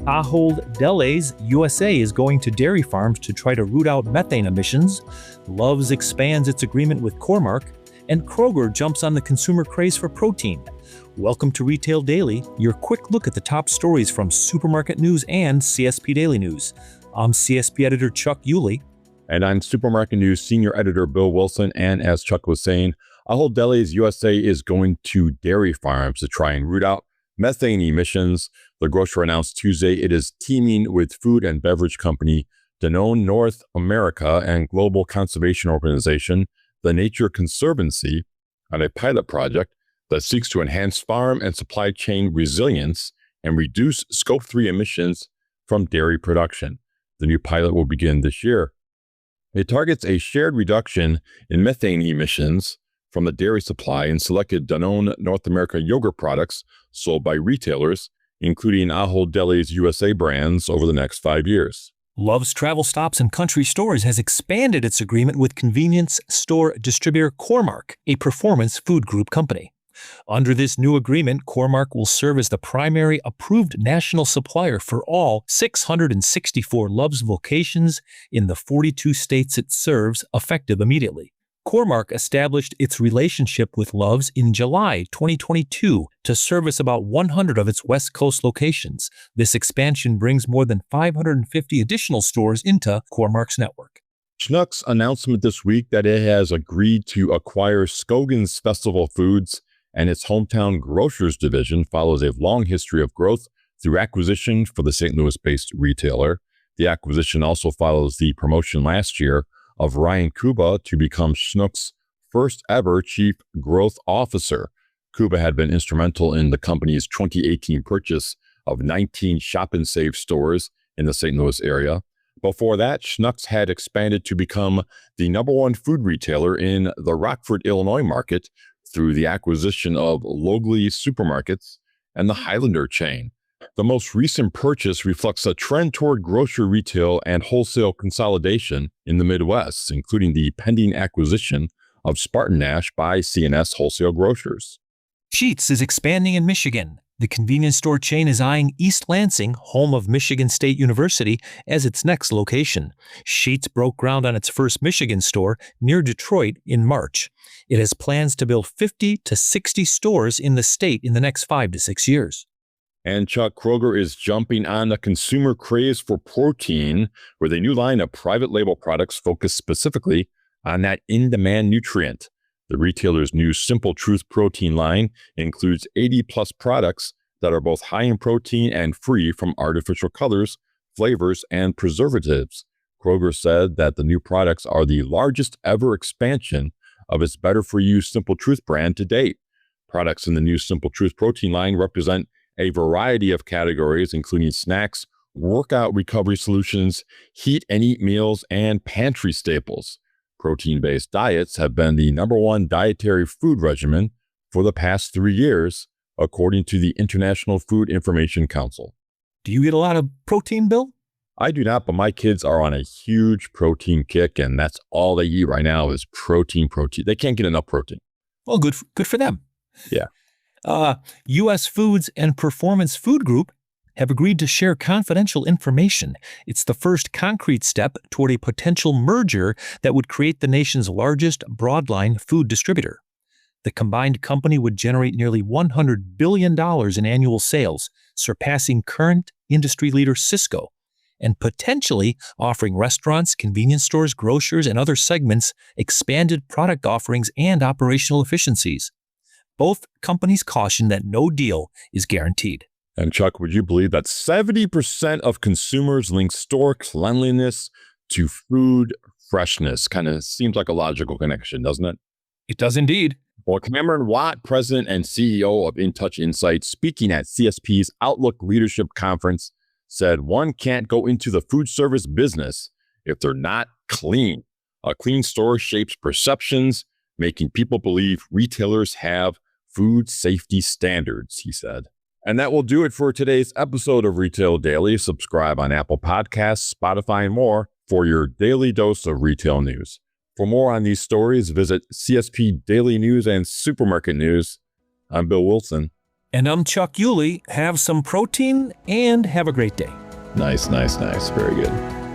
Ahold Delhaize USA is going to dairy farms to try to root out methane emissions. Love's expands its agreement with Core-Mark, and Kroger jumps on the consumer craze for protein. Welcome to Retail Daily, your quick look at the top stories from Supermarket News and CSP Daily News. I'm CSP editor Chuck Yulee. And I'm Supermarket News senior editor Bill Wilson. And as Chuck was saying, Ahold Delhaize USA is going to dairy farms to try and root out methane emissions. The grocer announced Tuesday it is teaming with food and beverage company Danone North America and global conservation organization, the Nature Conservancy, on a pilot project that seeks to enhance farm and supply chain resilience and reduce Scope 3 emissions from dairy production. The new pilot will begin this year. It targets a shared reduction in methane emissions from the dairy supply in selected Danone North America yogurt products sold by retailers, including Ahold Delhaize USA brands, over the next 5 years. Love's Travel Stops and Country Stores has expanded its agreement with convenience store distributor Core-Mark, a performance food group company. Under this new agreement, Core-Mark will serve as the primary approved national supplier for all 664 Love's locations in the 42 states it serves, effective immediately. Core-Mark established its relationship with Love's in July 2022 to service about 100 of its West Coast locations. This expansion brings more than 550 additional stores into Core-Mark's network. Schnucks' announcement this week that it has agreed to acquire Scogan's Festival Foods and its hometown grocers division follows a long history of growth through acquisition for the St. Louis-based retailer. The acquisition also follows the promotion last year of Ryan Kuba to become Schnucks' first ever Chief Growth Officer. Kuba had been instrumental in the company's 2018 purchase of 19 Shop and Save stores in the St. Louis area. Before that, Schnucks had expanded to become the #1 food retailer in the Rockford, Illinois market through the acquisition of Logley Supermarkets and the Highlander chain. The most recent purchase reflects a trend toward grocery retail and wholesale consolidation in the Midwest, including the pending acquisition of Spartan-Nash by C&S Wholesale Grocers. Sheetz is expanding in Michigan. The convenience store chain is eyeing East Lansing, home of Michigan State University, as its next location. Sheetz broke ground on its first Michigan store near Detroit in March. It has plans to build 50 to 60 stores in the state in the next 5 to 6 years. And Chuck, Kroger is jumping on the consumer craze for protein with a new line of private label products focused specifically on that in-demand nutrient. The retailer's new Simple Truth protein line includes 80-plus products that are both high in protein and free from artificial colors, flavors, and preservatives. Kroger said that the new products are the largest ever expansion of its Better For You Simple Truth brand to date. Products in the new Simple Truth protein line represent a variety of categories, including snacks, workout recovery solutions, heat and eat meals, and pantry staples. Protein-based diets have been the #1 dietary food regimen for the past 3 years, according to the International Food Information Council. Do you eat a lot of protein, Bill? I do not, but my kids are on a huge protein kick, and that's all they eat right now is protein. They can't get enough protein. Well, good for them. Yeah. U.S. Foods and Performance Food Group have agreed to share confidential information. It's the first concrete step toward a potential merger that would create the nation's largest broadline food distributor. The combined company would generate nearly $100 billion in annual sales, surpassing current industry leader Sysco, and potentially offering restaurants, convenience stores, grocers, and other segments expanded product offerings and operational efficiencies. Both companies caution that no deal is guaranteed. And Chuck, would you believe that 70% of consumers link store cleanliness to food freshness? Kind of seems like a logical connection, doesn't it? It does indeed. Well, Cameron Watt, president and CEO of InTouch Insights, speaking at CSP's Outlook Leadership Conference, said one can't go into the food service business if they're not clean. A clean store shapes perceptions, making people believe retailers have food safety standards, he said. And that will do it for today's episode of Retail Daily. Subscribe on Apple Podcasts, Spotify, and more for your daily dose of retail news. For more on these stories, visit CSP Daily News and Supermarket News. I'm Bill Wilson. And I'm Chuck Yulee. Have some protein and have a great day. Nice. Very good.